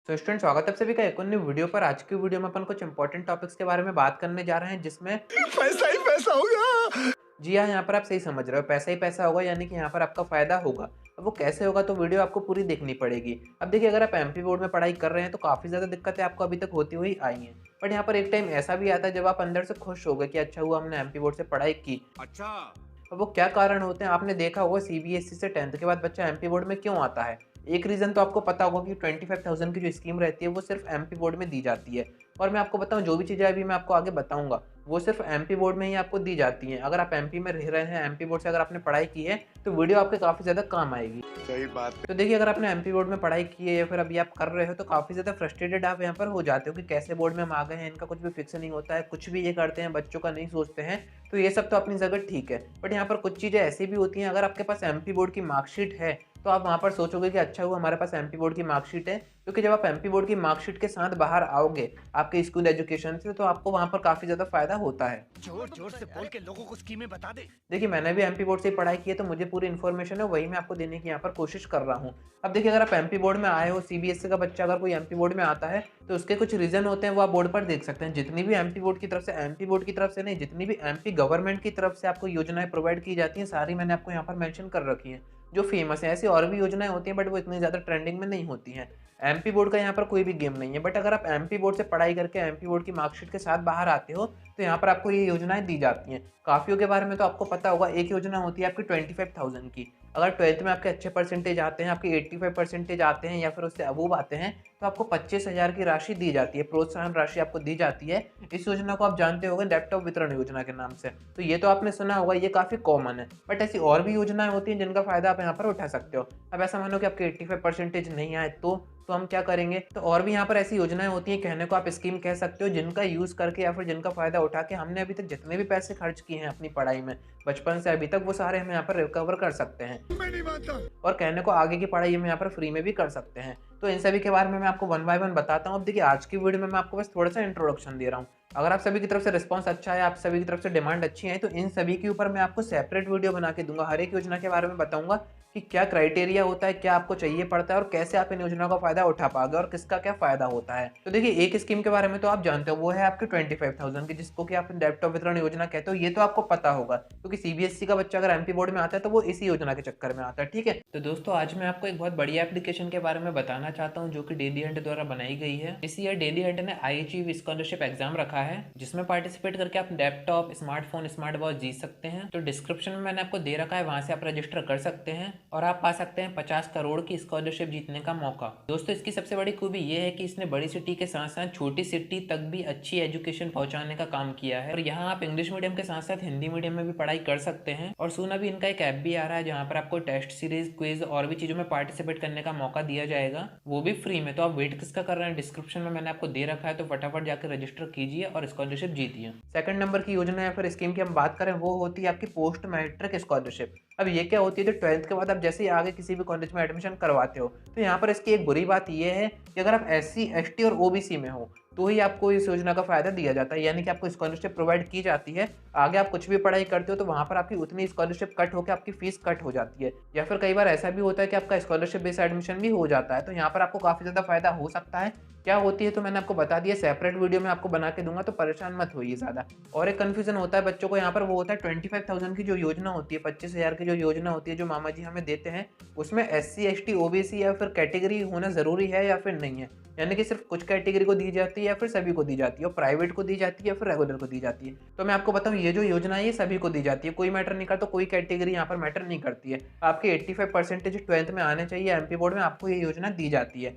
तो स्टूडेंट स्वागत है आप सभी का एक और न्यू वीडियो पर। आज की वीडियो में अपन कुछ इंपॉर्टेंट टॉपिक्स के बारे में बात करने जा रहे हैं जिसमें पैसा ही पैसा होगा। जी हाँ, यहाँ पर आप सही समझ रहे हो, पैसा ही पैसा होगा, यानी कि यहाँ पर आपका फायदा होगा। अब वो कैसे होगा तो वीडियो आपको पूरी देखनी पड़ेगी। अब देखिए, अगर आप एमपी बोर्ड में पढ़ाई कर रहे हैं तो काफ़ी ज़्यादा दिक्कतें आपको अभी तक होती हुई आई हैं, बट यहाँ पर एक टाइम ऐसा भी आता है जब आप अंदर से खुश हो गए कि अच्छा हुआ हमने एमपी बोर्ड से पढ़ाई की। अच्छा। अब वो क्या कारण होते हैं, आपने देखा होगा सीबीएसई से 10th के बाद बच्चा एमपी बोर्ड में क्यों आता है। एक रीज़न तो आपको पता होगा कि 25,000 की जो स्कीम रहती है वो सिर्फ एमपी बोर्ड में दी जाती है। और मैं आपको बताऊं, जो भी चीज़ें अभी मैं आपको आगे बताऊंगा वो सिर्फ एमपी बोर्ड में ही आपको दी जाती हैं। अगर आप एमपी में रह रहे हैं, एमपी बोर्ड से अगर आपने पढ़ाई की है तो वीडियो आपके काफ़ी ज़्यादा काम आएगी। सही बात तो देखिए, अगर आपने एमपी बोर्ड में पढ़ाई की है या फिर अभी आप कर रहे हो तो काफ़ी ज़्यादा फ्रस्ट्रेटेड आप यहाँ पर हो जाते हो कि कैसे बोर्ड में हम आ गए हैं, इनका कुछ भी फिक्स नहीं होता है, कुछ भी ये करते हैं, बच्चों का नहीं सोचते हैं। तो ये सब तो अपनी जगह ठीक है, बट यहाँ पर कुछ चीज़ें ऐसी भी होती हैं। अगर आपके पास एमपी बोर्ड की मार्कशीट है तो आप वहाँ पर सोचोगे कि अच्छा हुआ हमारे पास एमपी बोर्ड की मार्कशीट है, क्योंकि जब आप एमपी बोर्ड की मार्कशीट के साथ बाहर आओगे आपके स्कूल एजुकेशन से तो आपको वहाँ पर काफ़ी ज़्यादा फायदा होता है। जोर जोर से बोल के लोगों को स्कीमें बता दे। देखिए, मैंने भी एमपी बोर्ड से ही पढ़ाई की है तो मुझे पूरी इन्फॉर्मेशन है, वही मैं आपको देने की यहाँ पर कोशिश कर रहा हूँ। अब देखिए, अगर आप एमपी बोर्ड में आए हो, सीबीएसई का बच्चा अगर कोई एमपी बोर्ड में आता है तो उसके कुछ रीज़न होते हैं, वो आप बोर्ड पर देख सकते हैं। जितनी भी एमपी बोर्ड की तरफ से, एमपी बोर्ड की तरफ से नहीं, जितनी भी एमपी गवर्नमेंट की तरफ से आपको योजनाएं प्रोवाइड की जाती हैं, सारी मैंने आपको यहाँ पर मेंशन कर रखी हैं जो फेमस है। ऐसी और भी योजनाएं होती हैं बट वो इतनी ज़्यादा ट्रेंडिंग में नहीं होती हैं। एमपी बोर्ड का यहाँ पर कोई भी गेम नहीं है, बट अगर आप एमपी बोर्ड से पढ़ाई करके एमपी बोर्ड की मार्कशीट के साथ बाहर आते हो तो यहाँ पर आपको ये योजनाएं दी जाती हैं। काफ़ियों के बारे में तो आपको पता होगा। एक योजना होती है आपकी 25,000 की। अगर 12th में आपके अच्छे परसेंटेज आते हैं, आपके 85 परसेंटेज आते हैं या फिर उससे अबूव आते हैं, तो आपको 25,000 की राशि दी जाती है, प्रोत्साहन राशि आपको दी जाती है। इस योजना को आप जानते होंगे लैपटॉप वितरण योजना के नाम से। तो ये तो आपने सुना होगा, ये काफ़ी कॉमन है। बट ऐसी और भी योजनाएं होती हैं जिनका फ़ायदा आप यहाँ पर उठा सकते हो। अब ऐसा मानो कि आपके 85 परसेंटेज नहीं आए तो हम क्या करेंगे, तो और भी यहाँ पर ऐसी योजनाएं होती हैं, कहने को आप स्कीम कह सकते हो, जिनका यूज़ करके या फिर जिनका फ़ायदा उठा के हमने अभी तक जितने भी पैसे खर्च किए हैं अपनी पढ़ाई में, बचपन से अभी तक, वो सारे हम यहाँ पर रिकवर कर सकते हैं। मैं नहीं मानता। और कहने को आगे की पढ़ाई हम यहाँ पर फ्री में भी कर सकते हैं। तो इन सभी के बारे में मैं आपको वन बाय वन बताता हूँ। अब देखिए, आज की वीडियो में मैं आपको बस थोड़ा सा इंट्रोडक्शन दे रहा हूँ। अगर आप सभी की तरफ से रिस्पांस अच्छा है, आप सभी की तरफ से डिमांड अच्छी है, तो इन सभी के ऊपर मैं आपको सेपरेट वीडियो बना के दूंगा। हर एक योजना के बारे में बताऊंगा कि क्या क्राइटेरिया होता है, क्या आपको चाहिए पड़ता है और कैसे आप इन योजनाओं का फायदा उठा पाओगे और किसका क्या फायदा होता है। तो देखिए, एक स्कीम के बारे में तो आप जानते हो, वो है आपके 25,000 की, जिसको कि आप लैपटॉप वितरण योजना कहते हो। ये तो आपको पता होगा क्योंकि सीबीएसई का बच्चा अगर एमपी बोर्ड में आता है तो वो इसी योजना के चक्कर में आता है। ठीक है, तो दोस्तों आज मैं आपको एक बहुत बढ़िया एप्लीकेशन के बारे में बताना चाहता हूँ जो कि डेली हंट द्वारा बनाई गई है। इसी ईयर डेली हंट ने आईएचईव स्कॉलरशिप एग्जाम रखा है, जिसमें पार्टिसिपेट करके आप लैपटॉप, स्मार्टफोन, स्मार्ट वॉच जीत सकते हैं। तो डिस्क्रिप्शन में मैंने आपको दे रखा है, वहां से आप रजिस्टर कर सकते हैं और आप पा सकते हैं 50 करोड़ की स्कॉलरशिप जीतने का मौका। दोस्तों, इसकी सबसे बड़ी खूबी ये है कि इसने बड़ी सिटी के साथ साथ छोटी सिटी तक भी अच्छी एजुकेशन पहुंचाने का काम किया है। और यहाँ आप इंग्लिश मीडियम के साथ साथ हिंदी मीडियम में भी पढ़ाई कर सकते हैं। और सुन, अभी इनका एक ऐप भी आ रहा है जहाँ पर आपको टेस्ट सीरीज, क्विज और भी चीजों में पार्टिसिपेट करने का मौका दिया जाएगा, वो भी फ्री में। तो आप वेट किसका कर रहे हैं, डिस्क्रिप्शन में मैंने आपको दे रखा है, तो फटाफट जाकर रजिस्टर कीजिए और स्कॉलरशिप जीतिए। सेकंड नंबर की योजना या फिर स्कीम की हम बात करें, वो होती है आपकी पोस्ट मैट्रिक स्कॉलरशिप। अब ये क्या होती है, तो 12th के बाद आप जैसे ही आगे किसी भी कॉलेज में एडमिशन करवाते हो तो यहाँ पर इसकी एक बुरी बात ये है कि अगर आप एससी, एसटी और ओबीसी में हो तो ही आपको इस योजना का फायदा दिया जाता है, यानी कि आपको स्कॉलरशिप प्रोवाइड की जाती है। आगे आप कुछ भी पढ़ाई करते हो तो वहाँ पर आपकी उतनी स्कॉलरशिप कट होकर आपकी फीस कट हो जाती है, या फिर कई बार ऐसा भी होता है कि आपका स्कॉलरशिप बेस्ड एडमिशन भी हो जाता है। तो यहाँ पर आपको काफ़ी ज़्यादा फायदा हो सकता है। क्या होती है तो मैंने आपको बता दिया, सेपरेट वीडियो में आपको बना के दूंगा, तो परेशान मत होइए ज़्यादा। और एक कन्फ्यूजन होता है बच्चों को यहाँ पर, वो होता है 25,000 की जो योजना होती है, 25,000 की जो योजना होती है जो मामा जी हमें देते हैं, उसमें एससी, एसटी, ओबीसी या फिर कैटेगरी होना ज़रूरी है या फिर नहीं है। यानी कि सिर्फ कुछ कैटेगरी को दी जाती है या फिर सभी को दी जाती है, और प्राइवेट को दी जाती है या फिर रेगुलर को दी जाती है। तो मैं आपको बताऊं, ये जो योजना है ये सभी को दी जाती है, कोई मैटर नहीं करता, कोई कैटेगरी यहाँ पर मैटर नहीं करती है। आपके 85 परसेंटेज 12th में आने चाहिए एमपी बोर्ड में, आपको ये योजना दी जाती है।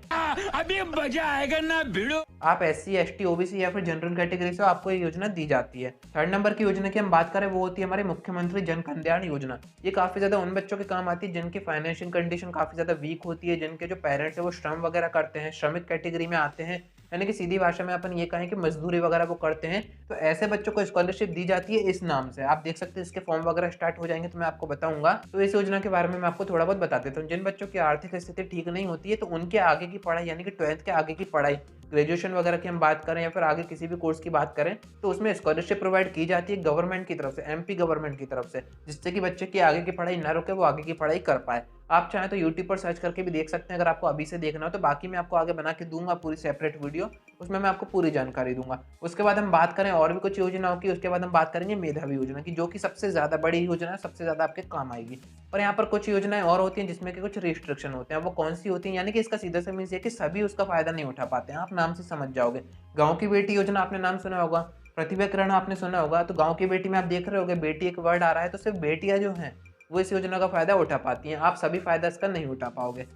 अभी मजा आएगा ना भिड़ो। आप एससी, एसटी, ओबीसी या फिर जनरल कैटेगरी से हो, आपको ये योजना दी जाती है। थर्ड नंबर की योजना की हम बात करें, वो होती है हमारी मुख्यमंत्री जन कल्याण योजना। ये काफी ज्यादा उन बच्चों के काम आती है जिनकी फाइनेंशियल कंडीशन काफी ज्यादा वीक होती है, जिनके जो पेरेंट्स है वो श्रम वगैरह करते हैं, श्रमिक कैटेगरी में आते हैं, यानी कि सीधी भाषा में अपन ये कहें कि मजदूरी वगैरह वो करते हैं। तो ऐसे बच्चों को स्कॉलरशिप दी जाती है इस नाम से। आप देख सकते हैं, इसके फॉर्म वगैरह स्टार्ट हो जाएंगे तो मैं आपको बताऊंगा। तो इस योजना के बारे में मैं आपको थोड़ा बहुत बता देता हूँ। जिन बच्चों की आर्थिक स्थिति ठीक नहीं होती है तो उनके आगे की पढ़ाई, यानी कि 12th के आगे की पढ़ाई, ग्रेजुएशन वगैरह की हम बात करें या फिर आगे किसी भी कोर्स की बात करें, तो उसमें स्कॉलरशिप प्रोवाइड की जाती है गवर्नमेंट की तरफ से, एमपी गवर्नमेंट की तरफ से, जिससे कि बच्चे की आगे की पढ़ाई ना रुके, वो आगे की पढ़ाई कर पाए। आप चाहें तो यूट्यूब पर सर्च करके भी देख सकते हैं अगर आपको अभी से देखना हो तो। बाकी मैं आपको आगे बना के दूंगा पूरी सेपरेट वीडियो, उसमें मैं आपको पूरी जानकारी दूंगा। उसके बाद हम बात करें और भी कुछ योजनाओं की, उसके बाद हम बात करेंगे मेधावी योजना की, जो कि सबसे ज़्यादा बड़ी योजना है, सबसे ज़्यादा आपके काम आएगी। और यहाँ पर कुछ योजनाएं और होती हैं जिसमें कि कुछ रिस्ट्रिक्शन होते हैं। वो कौन सी होती हैं, यानी कि इसका सीधा सा मीन्स ये कि सभी उसका फ़ायदा नहीं उठा पाते हैं। आप नाम से समझ जाओगे। गाँव की बेटी योजना आपने नाम सुना होगा, प्रतिभा किरण आपने सुना होगा। तो गाँव की बेटी में आप देख रहे होगे बेटी एक वर्ड आ रहा है, तो सिर्फ बेटियाँ जो हैं वो इस योजना का फ़ायदा उठा पाती हैं। आप सभी फ़ायदा इसका नहीं उठा पाओगे।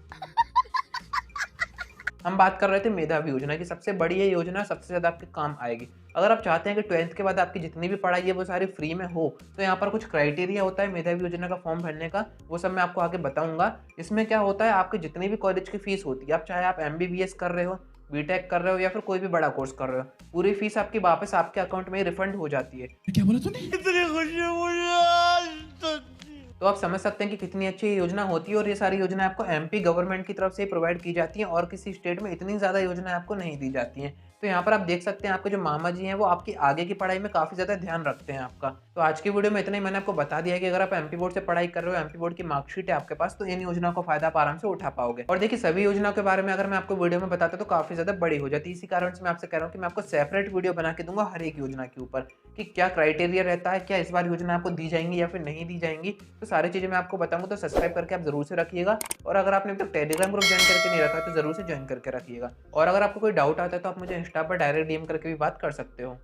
हम बात कर रहे थे मेधावी योजना की, सबसे बड़ी ये योजना सबसे ज़्यादा आपके काम आएगी। अगर आप चाहते हैं कि 12th के बाद आपकी जितनी भी पढ़ाई है वो सारी फ्री में हो, तो यहाँ पर कुछ क्राइटेरिया होता है मेधावी योजना का फॉर्म भरने का, वो सब मैं आपको आगे बताऊंगा। इसमें क्या होता है, आपकी जितनी भी कॉलेज की फीस होती है, आप चाहे आप MBBS कर रहे हो, बीटेक कर रहे हो या फिर कोई भी बड़ा कोर्स कर रहे हो, पूरी फीस आपकी वापस आपके अकाउंट में ही रिफंड हो जाती है। क्या बोला तूने? इतनी खुशी मुझे आज तक। तो आप समझ सकते हैं कि कितनी अच्छी ये योजना होती है। और ये सारी योजनाएं आपको MP गवर्नमेंट की तरफ से प्रोवाइड की जाती हैं और किसी स्टेट में इतनी ज़्यादा योजनाएं आपको नहीं दी जाती हैं। तो यहाँ पर आप देख सकते हैं आपके जो मामा जी हैं वो आपकी आगे की पढ़ाई में काफ़ी ज़्यादा ध्यान रखते हैं आपका। तो आज की वीडियो में इतना ही। मैंने आपको बता दिया है कि अगर आप MP बोर्ड से पढ़ाई कर रहे हो, MP बोर्ड की मार्कशीट है आपके पास, तो इन योजनाओं का फायदा आप आराम से उठा पाओगे। और देखिए सभी योजनाओं के बारे में अगर मैं आपको वीडियो में बताता तो काफ़ी ज़्यादा बड़ी हो जाती है। इसी कारण से मैं आपसे कह रहा हूँ कि मैं आपको सेपरेट वीडियो बना के दूंगा हर एक योजना के ऊपर, कि क्या क्राइटेरिया रहता है, क्या इस बार योजना आपको दी जाएंगी या फिर नहीं दी जाएंगी। तो सारी चीज़ें मैं आपको बताऊंगा। तो सब्सक्राइब करके आप जरूर से रखिएगा। और अगर आपने अभी तक टेलीग्राम ग्रुप ज्वाइन करके नहीं रखा तो जरूर से ज्वाइन करके रखिएगा। और अगर आपको कोई डाउट आता है तो आप मुझे इंस्टा पर डायरेक्ट DM करके भी बात कर सकते हो।